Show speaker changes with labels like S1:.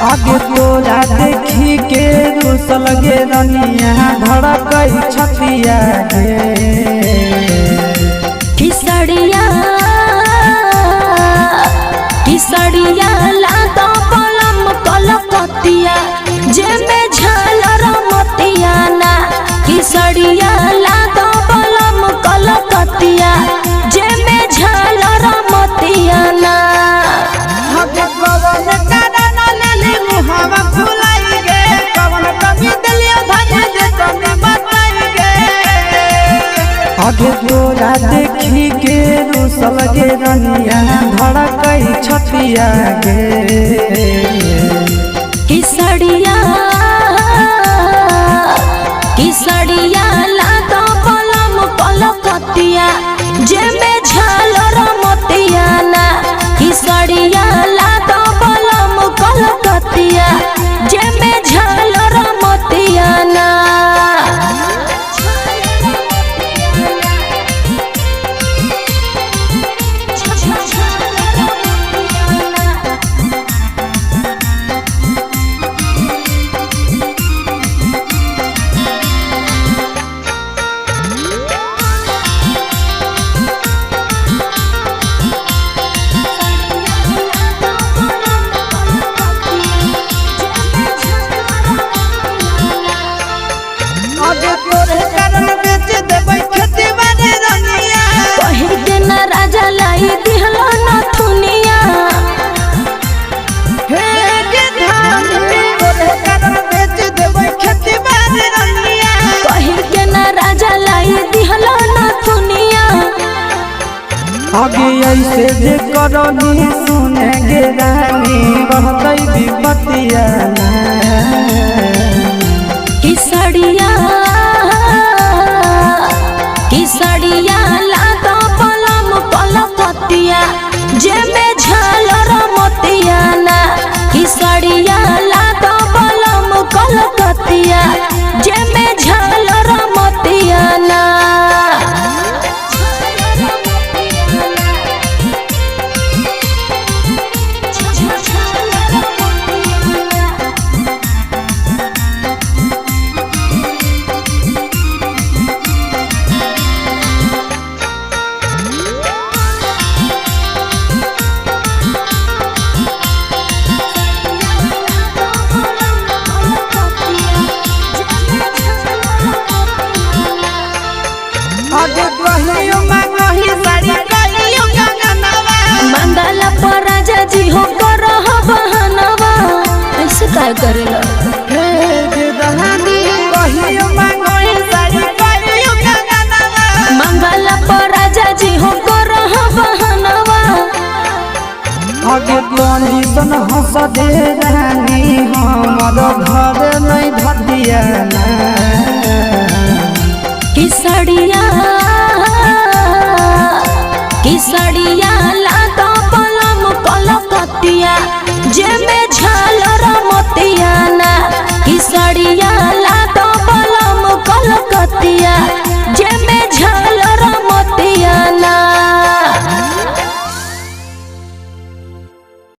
S1: आगे तोरा देखी के रुसल गे रनिया धड़कई छतिया गे
S2: किसड़िया किसड़िया लातो पलम कलकतिया जेमे झालर मतिया ना किसड़िया लातो पलम कलकतिया जेमे झालर मतिया ना
S1: आगे तोरा देखी के रुसल गे रनिया धड़कई छतिया गे
S2: किसड़िया किसड़िया लातो पलम कलकतिया जेमे झालर मतिया ना किसड़िया लातो पलम कलकतिया जेमे झालर मतिया ना राजा लाई दिहलो न थुनिया
S1: हे के धान तोरे कारण बेच देबै खेती बाड़ी रनिया
S2: कहि के न राजा लाई दिहलो न थुनिया
S1: आगे ऐसे जे करनी सुने गे रानी रहतै विपतिया ना
S2: किसड़िया किसड़िया लातो पलम कलकतिया जेमे झालर मतिया ना किसड़िया लातो पलम कलकतिया जेमे झालर मतिया ना मंगला पर राजा जी हो करह बहनवा ऐसे काय करेला
S1: हे गे दहानी कहियो मांगई साड़ी कहियो गंगनवा
S2: मंगला पर राजा जी हो करह बहनवा
S1: आगे कंडीशन हंस दे रानी हमर घर नहीं धतिया ना
S2: किसड़िया किसड़िया लातो पलम कलकतिया जेमे